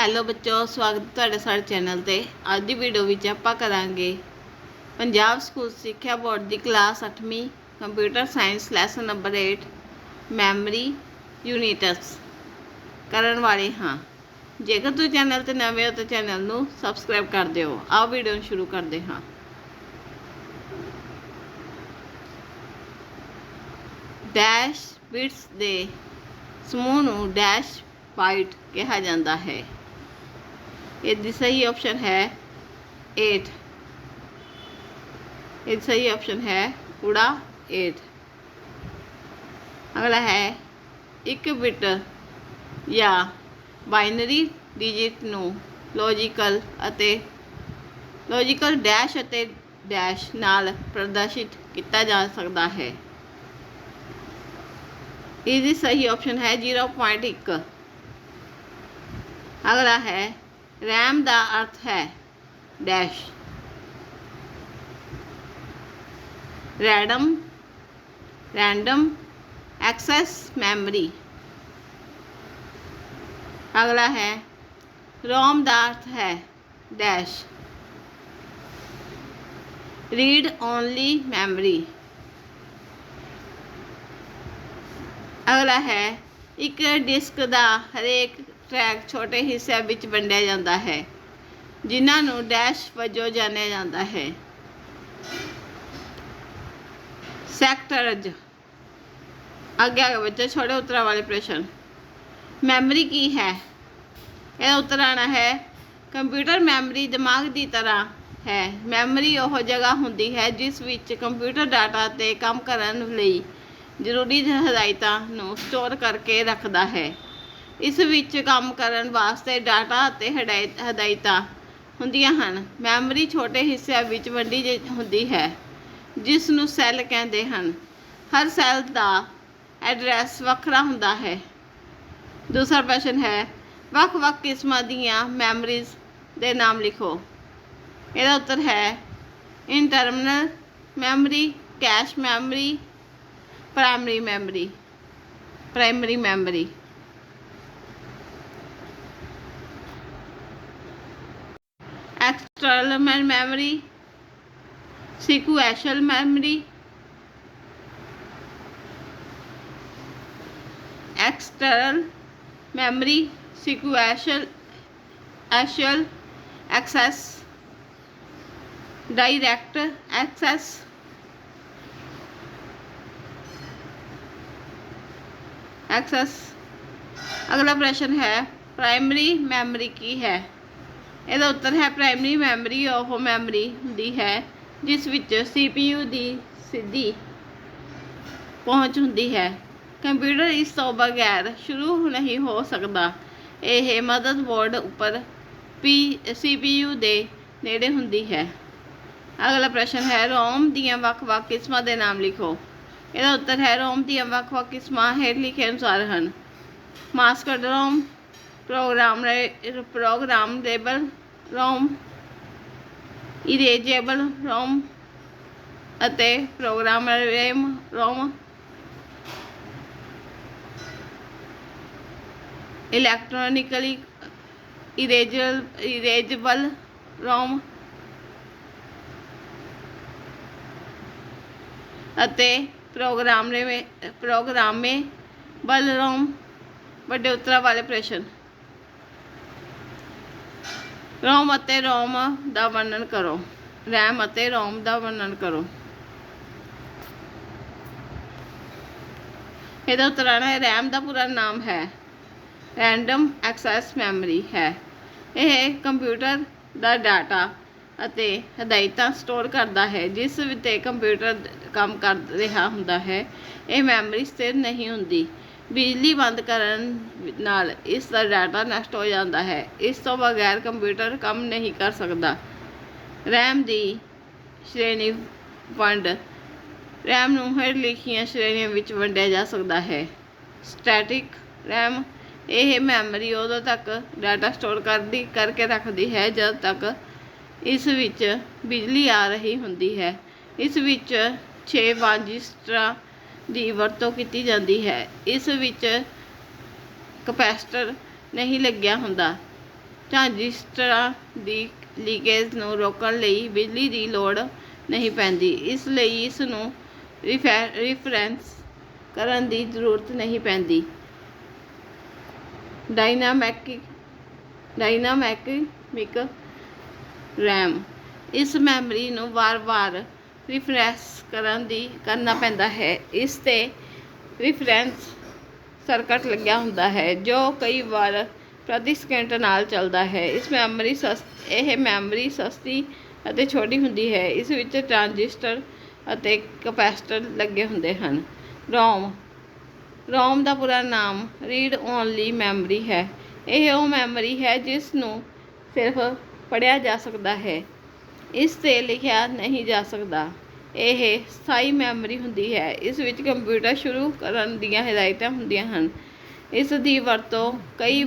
Hello ਬੱਚੋ, ਸਵਾਗਤ ਤੁਹਾਡੇ ਸਾਡੇ ਚੈਨਲ ਤੇ। ਅੱਜ ਦੀ ਵੀਡੀਓ ਵਿੱਚ ਆਪਾਂ ਕਰਾਂਗੇ ਪੰਜਾਬ ਸਕੂਲ ਸਿੱਖਿਆ ਬੋਰਡ ਦੀ ਕਲਾਸ 8ਵੀਂ computer science lesson number 8 memory units ਕਰਨ ਵਾਲੇ ਹਾਂ। ਜੇਕਰ ਤੁਸੀਂ ਚੈਨਲ ਤੇ ਨਵੇਂ ਹੋ ਤਾਂ ਚੈਨਲ ਨੂੰ ਸਬਸਕ੍ਰਾਈਬ ਕਰ ਦਿਓ। ਆਓ ਵੀਡੀਓ ਨੂੰ ਸ਼ੁਰੂ ਕਰਦੇ ਹਾਂ। ਡੈਸ਼ ਬਿਟਸ ਦੇ ਸਮੂਹ ਨੂੰ ਡੈਸ਼ ਬਾਈਟ ਕਿਹਾ ਜਾਂਦਾ ਹੈ। इसकी सही ऑप्शन है 8। ये सही ऑप्शन है कूड़ा 8। अगला है एक बिट या बाइनरी डिजिट नू लॉजिकल डैश अते डैश नाल प्रदर्शित किया जा सकता है। इसकी सही ऑप्शन है 0.1। अगला है रैम का अर्थ है डैश रैंडम एक्सेस मैमरी। अगला है रोम का अर्थ है डैश रीड ओनली मैमरी। अगला है एक डिस्क का हरेक ट्रैक छोटे हिस्से विच वंडिया जाता है जिन्हां नूं डैश वजों जानिया जाता है। सैक्टरज आगे बच्चे छोटे उत्तरां वाले प्रश्न। मैमरी की है? यह उत्तर आना है कंप्यूटर मैमरी दिमाग की तरह है। मैमरी वह जगह होंदी है जिस विच कंप्यूटर डाटा ते काम करन लई जरूरी हदायतां नूं स्टोर करके रखता है। इस विच काम करन वास्ते डाटा ते हदायतां हुंदियां हन। मैमरी छोटे हिस्सिਆਂ विच वंडी हुंदी है जिस नूं सैल कहंदे हन। हर सैल दा एड्रैस वखरा हुंदा है। दूसरा प्रश्न है वख-वख किस्मां दीयां मैमरीज दे नाम लिखो। इसदा उत्तर है internal memory, cache memory, primary memory. External memory, sequential memory, external memory, sequential access, direct access, अगला प्रश्न है प्राइमरी मैमरी की है। इसका उत्तर है प्राइमरी मैमरी वह मैमरी होंदी है जिस विच CPU की सीधी पहुँच होंदी है। कंप्यूटर इस तो बगैर शुरू नहीं हो सकता। यह मदरबोर्ड उपर CPU के नेड़े होंदी है। अगला प्रश्न है रोम दीयां वख-वख किस्मां दे नाम लिखो। इसका उत्तर है रोम दीयां वख-वख किस्मां हेठ लिखे अनुसार हैं मास्कड रोम, प्रोग्रामेबल रोम, इरेजेबल रोम अते प्रोग्रामेबल रोम। इलैक्ट्रॉनिकली इरेजेबल रोम अते प्रोग्रामेबल रोम। बड़े उत्तरां वाले प्रश्न। रोम अते रोम का वर्णन करो। रैम अते रोम का वर्णन करो। इसका उत्तर आना है रैम का पूरा नाम है रैंडम एक्सेस मैमरी है। यह कंप्यूटर का डाटा अते हदायतां स्टोर करता है जिस ते कंप्यूटर काम कर रहा हुंदा है। यह मैमरी स्थिर नहीं हुंदी। बिजली बंद करन नाल इसका डाटा नष्ट हो जाता है। इस तो बगैर कंप्यूटर काम नहीं कर सकता। रैम की श्रेणी वंड रैम नूं हेठ लिखियां श्रेणियां विच वंडिया जा सकता है। स्टैटिक रैम यह मैमरी उदों तक डाटा स्टोर करके रखती है जब तक इस विच बिजली आ रही होंदी है। इस विच 6 ट्रांजिस्टर की वरतों की जाती है। इस विच कैपेसिटर नहीं लग्या हुंदा। ਟ੍ਰਾਂਜਿਸਟਰਾਂ ਦੀ ਲੀਕੇਜ ਨੂੰ ਰੋਕਣ ਲਈ ਬਿਜਲੀ ਦੀ ਲੋੜ ਨਹੀਂ ਪੈਂਦੀ, ਇਸ ਲਈ ਇਸ ਨੂੰ ਰਿਫਰੈਂਸ ਕਰਨ ਦੀ ਜ਼ਰੂਰਤ ਨਹੀਂ ਪੈਂਦੀ। ਡਾਇਨਾਮਿਕ ਰੈਮ, ਇਸ ਮੈਮਰੀ ਨੂੰ ਵਾਰ-ਵਾਰ ਰਿਫਰੈਸ਼ ਕਰਨਾ ਪੈਂਦਾ ਹੈ। ਇਸ 'ਤੇ ਰਿਫਰੈਂਸ ਸਰਕਟ ਲੱਗਿਆ ਹੁੰਦਾ ਹੈ ਜੋ ਕਈ ਵਾਰ ਪ੍ਰਤੀ ਸਕਿੰਟ ਨਾਲ ਚੱਲਦਾ ਹੈ। ਇਹ ਮੈਮਰੀ ਸਸਤੀ ਅਤੇ ਛੋਟੀ ਹੁੰਦੀ ਹੈ। ਇਸ ਵਿੱਚ ਟ੍ਰਾਂਜਿਸਟਰ ਅਤੇ ਕੈਪੈਸਿਟਰ ਲੱਗੇ ਹੁੰਦੇ ਹਨ। ਰੋਮ ਦਾ ਪੂਰਾ ਨਾਮ ਰੀਡ ਓਨਲੀ ਮੈਮਰੀ ਹੈ। ਇਹ ਉਹ ਮੈਮਰੀ ਹੈ ਜਿਸ ਨੂੰ ਸਿਰਫ ਪੜ੍ਹਿਆ ਜਾ ਸਕਦਾ ਹੈ, ਇਸ 'ਤੇ ਲਿਖਿਆ ਨਹੀਂ ਜਾ ਸਕਦਾ। ਇਹ ਸਥਾਈ ਮੈਮਰੀ ਹੁੰਦੀ ਹੈ। ਇਸ ਵਿੱਚ ਕੰਪਿਊਟਰ ਸ਼ੁਰੂ ਕਰਨ ਦੀਆਂ ਹਦਾਇਤਾਂ ਹੁੰਦੀਆਂ ਹਨ। ਇਸ ਦੀ ਵਰਤੋਂ ਕਈ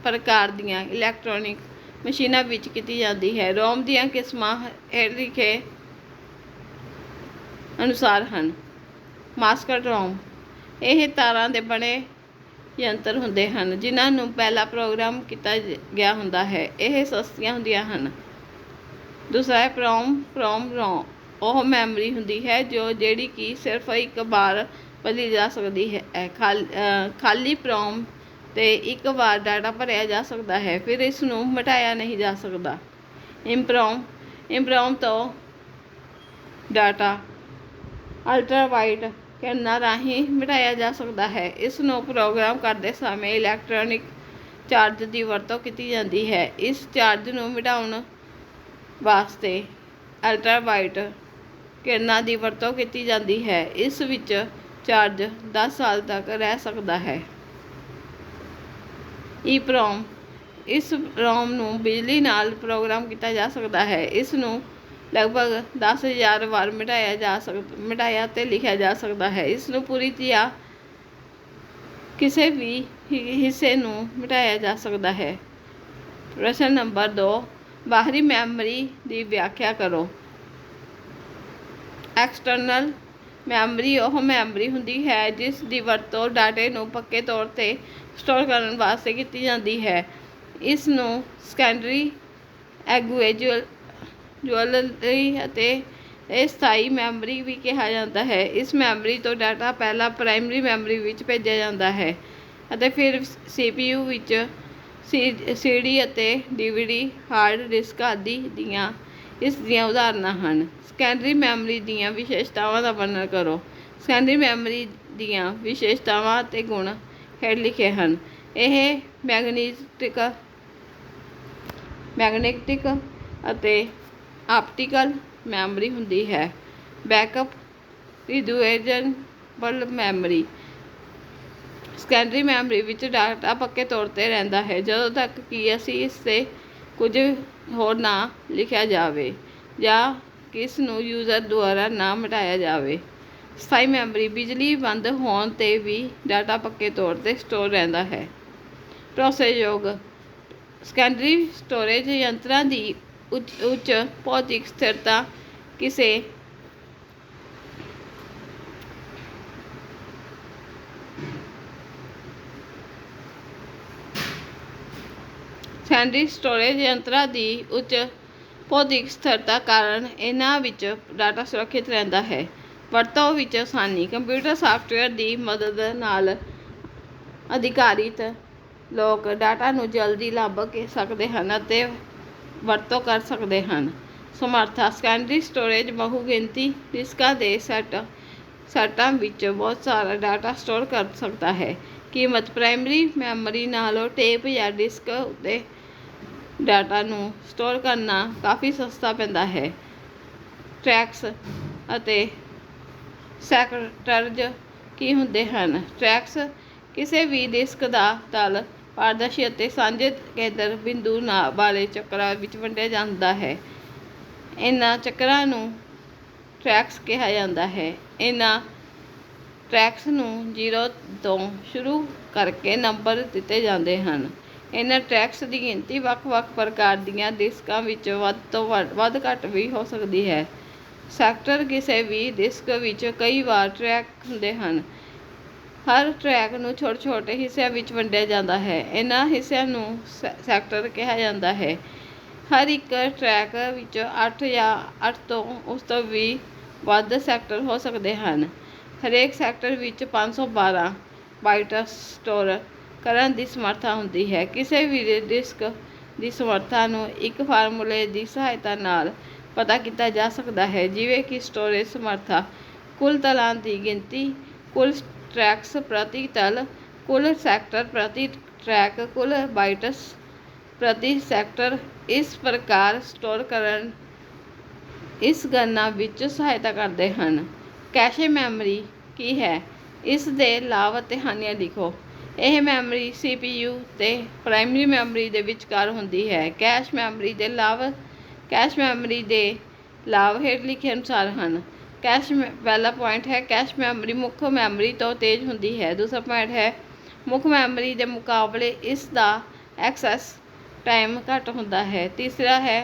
ਪ੍ਰਕਾਰ ਦੀਆਂ ਇਲੈਕਟ੍ਰੋਨਿਕ ਮਸ਼ੀਨਾਂ ਵਿੱਚ ਕੀਤੀ ਜਾਂਦੀ ਹੈ। ਰੋਮ ਦੀਆਂ ਕਿਸਮਾਂ ਹੇਠ ਲਿਖੇ ਅਨੁਸਾਰ ਹਨ। ਮਾਸਟਰ ਰੋਮ, ਇਹ ਤਾਰਾਂ ਦੇ ਬਣੇ ਯੰਤਰ ਹੁੰਦੇ ਹਨ ਜਿਨ੍ਹਾਂ ਨੂੰ ਪਹਿਲਾਂ ਪ੍ਰੋਗਰਾਮ ਕੀਤਾ ਗਿਆ ਹੁੰਦਾ ਹੈ। ਇਹ ਸਸਤੀਆਂ ਹੁੰਦੀਆਂ ਹਨ। ਦੂਸਰਾ ਹੈ ਪ੍ਰੋਮ ਰੋਮ, ਉਹ ਮੈਮਰੀ ਹੁੰਦੀ ਹੈ ਜਿਹੜੀ ਕਿ ਸਿਰਫ ਇੱਕ ਵਾਰ ਬਦਲੀ ਜਾ ਸਕਦੀ ਹੈ। ਖਾਲੀ ਪ੍ਰੋਮ 'ਤੇ ਇੱਕ ਵਾਰ ਡਾਟਾ ਭਰਿਆ ਜਾ ਸਕਦਾ ਹੈ, ਫਿਰ ਇਸ ਨੂੰ ਮਿਟਾਇਆ ਨਹੀਂ ਜਾ ਸਕਦਾ। ਇਪਰੋਮ ਤੋਂ ਡਾਟਾ ਅਲਟਰਾਵਾਇਲਟ ਕਿਰਨਾਂ ਰਾਹੀਂ ਮਿਟਾਇਆ ਜਾ ਸਕਦਾ ਹੈ। ਇਸ ਨੂੰ ਪ੍ਰੋਗਰਾਮ ਕਰਦੇ ਸਮੇਂ ਇਲੈਕਟ੍ਰੋਨਿਕ ਚਾਰਜ ਦੀ ਵਰਤੋਂ ਕੀਤੀ ਜਾਂਦੀ ਹੈ। ਇਸ ਚਾਰਜ ਨੂੰ ਮਿਟਾਉਣ ਵਾਸਤੇ ਅਲਟਰਾਵਾਇਲਟ ਕਿਰਨਾਂ ਦੀ ਵਰਤੋਂ ਕੀਤੀ ਜਾਂਦੀ ਹੈ। ਇਸ ਵਿੱਚ ਚਾਰਜ 10 ਸਾਲ ਤੱਕ ਰਹਿ ਸਕਦਾ ਹੈ। ਈਪਰੋਮ, ਇਸ ਰੋਮ ਨੂੰ ਬਿਜਲੀ ਨਾਲ ਪ੍ਰੋਗਰਾਮ ਕੀਤਾ ਜਾ ਸਕਦਾ ਹੈ। ਇਸ ਨੂੰ ਲਗਭਗ 10,000 ਵਾਰ ਮਿਟਾਇਆ ਅਤੇ ਲਿਖਿਆ ਜਾ ਸਕਦਾ ਹੈ। ਇਸ ਨੂੰ ਪੂਰੀ ਜਾਂ ਕਿਸੇ ਵੀ ਹਿੱਸੇ ਨੂੰ ਮਿਟਾਇਆ ਜਾ ਸਕਦਾ ਹੈ। ਪ੍ਰਸ਼ਨ ਨੰਬਰ 2, ਬਾਹਰੀ ਮੈਮਰੀ ਦੀ ਵਿਆਖਿਆ ਕਰੋ। ਐਕਸਟਰਨਲ ਮੈਮਰੀ ਉਹ ਮੈਮਰੀ ਹੁੰਦੀ ਹੈ ਜਿਸ ਦੀ ਵਰਤੋਂ ਡਾਟੇ ਨੂੰ ਪੱਕੇ ਤੌਰ 'ਤੇ ਸਟੋਰ ਕਰਨ ਵਾਸਤੇ ਕੀਤੀ ਜਾਂਦੀ ਹੈ। ਇਸ ਨੂੰ ਸੈਕੰਡਰੀ, ਐਗਜ਼ੀਕਿਊਟੇਬਲ ਅਤੇ ਅਸਥਾਈ ਮੈਮਰੀ ਵੀ ਕਿਹਾ ਜਾਂਦਾ ਹੈ। ਇਸ ਮੈਮਰੀ ਤੋਂ ਡਾਟਾ ਪਹਿਲਾਂ ਪ੍ਰਾਇਮਰੀ ਮੈਮਰੀ ਵਿੱਚ ਭੇਜਿਆ ਜਾਂਦਾ ਹੈ ਅਤੇ ਫਿਰ CPU ਵਿੱਚ CD ਅਤੇ DVD ਹਾਰਡ ਡਿਸਕ ਆਦਿ ਇਸ ਦੀਆਂ ਉਦਾਹਰਨਾਂ ਹਨ। ਸੈਕੰਡਰੀ ਮੈਮਰੀ ਦੀਆਂ ਵਿਸ਼ੇਸ਼ਤਾਵਾਂ ਦਾ ਵਰਣਨ ਕਰੋ। ਸੈਕੰਡਰੀ ਮੈਮਰੀ ਦੀਆਂ ਵਿਸ਼ੇਸ਼ਤਾਵਾਂ ਅਤੇ ਗੁਣ ਹੇਠ ਲਿਖੇ ਹਨ। ਇਹ ਮੈਗਨੈਟਿਕ ਅਤੇ ਆਪਟੀਕਲ ਮੈਮਰੀ ਹੁੰਦੀ ਹੈ। ਬੈਕਅਪ ਰੀਯੂਜ਼ੇਬਲ ਮੈਮਰੀ, ਸੈਕੰਡਰੀ ਮੈਮਰੀ ਵਿੱਚ ਡਾਟਾ ਪੱਕੇ ਤੌਰ 'ਤੇ ਰਹਿੰਦਾ ਹੈ ਜਦੋਂ ਤੱਕ ਕਿ ਅਸੀਂ ਇਸ 'ਤੇ ਕੁਝ ਹੋਰ ਨਾ ਲਿਖਿਆ ਜਾਵੇ ਜਾਂ ਇਸ ਨੂੰ ਯੂਜ਼ਰ ਦੁਆਰਾ ਨਾ ਮਿਟਾਇਆ ਜਾਵੇ। ਸਥਾਈ ਮੈਮਰੀ, ਬਿਜਲੀ ਬੰਦ ਹੋਣ 'ਤੇ ਵੀ ਡਾਟਾ ਪੱਕੇ ਤੌਰ 'ਤੇ ਸਟੋਰ ਰਹਿੰਦਾ ਹੈ। ਭਰੋਸੇਯੋਗ, ਸੈਕੰਡਰੀ ਸਟੋਰੇਜ ਯੰਤਰਾਂ ਦੀ ਉੱਚ ਭੌਤਿਕ ਸਥਿਰਤਾ ਕਿਸੇ ਕਾਰਨ ਇਹਨਾਂ ਵਿੱਚ ਡਾਟਾ ਸੁਰੱਖਿਅਤ ਰਹਿੰਦਾ ਹੈ। ਵਰਤੋਂ ਵਿੱਚ ਆਸਾਨੀ, ਕੰਪਿਊਟਰ ਸਾਫਟਵੇਅਰ ਦੀ ਮਦਦ ਨਾਲ ਅਧਿਕਾਰਿਤ ਲੋਕ ਡਾਟਾ ਨੂੰ ਜਲਦੀ ਲੱਭ ਸਕਦੇ ਹਨ ਅਤੇ ਵਰਤੋਂ ਕਰ ਸਕਦੇ ਹਨ। ਸਮਰੱਥਾ, ਸੈਕੰਡਰੀ ਸਟੋਰੇਜ ਬਹੁ-ਗਿਣਤੀ ਡਿਸਕਾਂ ਦੇ ਸੈੱਟਾਂ ਵਿੱਚ ਬਹੁਤ ਸਾਰਾ ਡਾਟਾ ਸਟੋਰ ਕਰ ਸਕਦਾ ਹੈ। ਕੀਮਤ, ਪ੍ਰਾਇਮਰੀ ਮੈਮਰੀ ਨਾਲੋਂ ਟੇਪ ਜਾਂ ਡਿਸਕ ਉੱਤੇ ਡਾਟਾ ਨੂੰ ਸਟੋਰ ਕਰਨਾ ਕਾਫ਼ੀ ਸਸਤਾ ਪੈਂਦਾ ਹੈ। ਟ੍ਰੈਕਸ ਅਤੇ ਸੈਕਟਰਜ਼ ਕੀ ਹੁੰਦੇ ਹਨ? ਟ੍ਰੈਕਸ ਕਿਸੇ ਵੀ ਡਿਸਕ ਦਾ ਤਲ ਪਾਰਦਰਸ਼ੀ ਅਤੇ ਸਾਂਝੇ ਕੇਂਦਰ ਬਿੰਦੂ ਵਾਲੇ ਚੱਕਰਾਂ ਵਿੱਚ ਵੰਡਿਆ ਜਾਂਦਾ ਹੈ। ਇਹਨਾਂ ਚੱਕਰਾਂ ਨੂੰ ਟ੍ਰੈਕਸ ਕਿਹਾ ਜਾਂਦਾ ਹੈ। ਇਹਨਾਂ ਟ੍ਰੈਕਸ ਨੂੰ 0 ਤੋਂ ਸ਼ੁਰੂ ਕਰਕੇ ਨੰਬਰ ਦਿੱਤੇ ਜਾਂਦੇ ਹਨ। ਇਹਨਾਂ ਟ੍ਰੈਕਸ ਦੀ ਗਿਣਤੀ ਵੱਖ-ਵੱਖ ਪ੍ਰਕਾਰ ਦੀਆਂ ਡਿਸਕਾਂ ਵਿੱਚ ਵੱਧ ਤੋਂ ਵੱਧ ਘੱਟ ਵੀ ਹੋ ਸਕਦੀ ਹੈ। ਸੈਕਟਰ, ਕਿਸੇ ਵੀ ਡਿਸਕ ਵਿੱਚ ਕਈ ਵਾਰ ਟ੍ਰੈਕ ਹੁੰਦੇ ਹਨ। ਹਰ ਟਰੈਕ ਨੂੰ ਛੋਟੇ ਛੋਟੇ ਹਿੱਸਿਆਂ ਵਿੱਚ ਵੰਡਿਆ ਜਾਂਦਾ ਹੈ। ਇਹਨਾਂ ਹਿੱਸਿਆਂ ਨੂੰ ਸੈਕਟਰ ਕਿਹਾ ਜਾਂਦਾ ਹੈ। ਹਰ ਇੱਕ ਟਰੈਕ ਵਿੱਚ 8 ਜਾਂ 8 ਤੋਂ ਉਸ ਤੋਂ ਵੀ ਵੱਧ ਸੈਕਟਰ ਹੋ ਸਕਦੇ ਹਨ। ਹਰੇਕ ਸੈਕਟਰ ਵਿੱਚ 512 ਬਾਈਟਸ ਸਟੋਰ ਕਰਨ ਦੀ ਸਮਰੱਥਾ ਹੁੰਦੀ ਹੈ। ਕਿਸੇ ਵੀ ਡਿਸਕ ਦੀ ਸਮਰੱਥਾ ਨੂੰ ਇੱਕ ਫਾਰਮੂਲੇ ਦੀ ਸਹਾਇਤਾ ਨਾਲ ਪਤਾ ਕੀਤਾ ਜਾ ਸਕਦਾ ਹੈ, ਜਿਵੇਂ ਕਿ ਸਟੋਰੇਜ ਸਮਰੱਥਾ, ਕੁੱਲ ਤਲਾਂ ਦੀ ਗਿਣਤੀ, ਕੁੱਲ ਟਰੈਕਸ ਪ੍ਰਤੀ ਤਲ, ਕੁੱਲ ਸੈਕਟਰ ਪ੍ਰਤੀ ਟਰੈਕ, ਕੁੱਲ ਬਾਈਟਸ ਪ੍ਰਤੀ ਸੈਕਟਰ। ਇਸ ਪ੍ਰਕਾਰ ਸਟੋਰ ਕਰਨ ਇਸ ਗਣਨਾ ਵਿੱਚ ਸਹਾਇਤਾ ਕਰਦੇ ਹਨ। ਕੈਸ਼ੇ ਮੈਮਰੀ ਕੀ ਹੈ? ਇਸ ਦੇ ਲਾਭ ਅਤੇ ਹਾਨੀਆਂ ਲਿਖੋ। ਇਹ ਮੈਮਰੀ CPU ਤੇ ਪ੍ਰਾਇਮਰੀ ਮੈਮਰੀ ਦੇ ਵਿਚਕਾਰ ਹੁੰਦੀ ਹੈ। ਕੈਸ਼ ਮੈਮਰੀ ਦੇ ਲਾਭ। ਕੈਸ਼ ਮੈਮਰੀ ਦੇ ਲਾਭ ਹੇਠ ਲਿਖੇ ਅਨੁਸਾਰ ਹਨ। ਪਹਿਲਾ ਪੁਆਇੰਟ ਹੈ, ਕੈਸ਼ ਮੈਮਰੀ ਮੁੱਖ ਮੈਮਰੀ ਤੋਂ ਤੇਜ਼ ਹੁੰਦੀ ਹੈ। ਦੂਸਰਾ ਪੁਆਇੰਟ ਹੈ, ਮੁੱਖ ਮੈਮਰੀ ਦੇ ਮੁਕਾਬਲੇ ਇਸ ਦਾ ਐਕਸੈਸ ਟਾਈਮ ਘੱਟ ਹੁੰਦਾ ਹੈ। ਤੀਸਰਾ ਹੈ,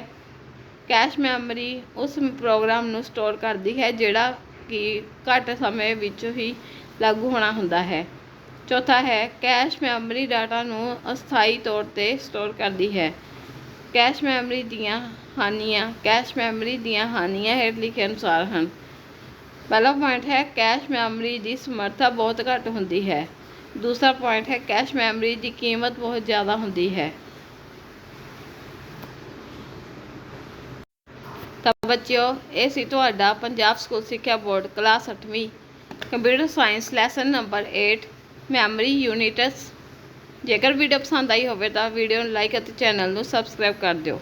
ਕੈਸ਼ ਮੈਮਰੀ ਉਸ ਪ੍ਰੋਗਰਾਮ ਨੂੰ ਸਟੋਰ ਕਰਦੀ ਹੈ ਜਿਹੜਾ ਕਿ ਘੱਟ ਸਮੇਂ ਵਿੱਚ ਹੀ ਲਾਗੂ ਹੋਣਾ ਹੁੰਦਾ ਹੈ। ਚੌਥਾ ਹੈ, ਕੈਸ਼ ਮੈਮਰੀ ਡਾਟਾ ਨੂੰ ਅਸਥਾਈ ਤੌਰ 'ਤੇ ਸਟੋਰ ਕਰਦੀ ਹੈ। ਕੈਸ਼ ਮੈਮਰੀ ਦੀਆਂ ਹਾਨੀਆਂ। ਕੈਸ਼ ਮੈਮਰੀ ਦੀਆਂ ਹਾਨੀਆਂ ਹੇਠ ਲਿਖੇ ਅਨੁਸਾਰ ਹਨ। ਪਹਿਲਾ ਪੁਆਇੰਟ ਹੈ, ਕੈਸ਼ ਮੈਮਰੀ ਦੀ ਸਮਰੱਥਾ ਬਹੁਤ ਘੱਟ ਹੁੰਦੀ ਹੈ। ਦੂਸਰਾ ਪੁਆਇੰਟ ਹੈ, ਕੈਸ਼ ਮੈਮਰੀ ਦੀ ਕੀਮਤ ਬਹੁਤ ਜ਼ਿਆਦਾ ਹੁੰਦੀ ਹੈ। ਤਾਂ ਬੱਚਿਓ, ਇਹ ਸੀ ਤੁਹਾਡਾ ਪੰਜਾਬ ਸਕੂਲ ਸਿੱਖਿਆ ਬੋਰਡ ਕਲਾਸ 8ਵੀਂ computer science lesson number 8 memory units. ਜੇਕਰ ਵੀਡੀਓ ਪਸੰਦ ਆਈ ਹੋਵੇ ਤਾਂ ਵੀਡੀਓ ਨੂੰ ਲਾਈਕ ਅਤੇ ਚੈਨਲ ਨੂੰ ਸਬਸਕ੍ਰਾਈਬ ਕਰ ਦਿਓ।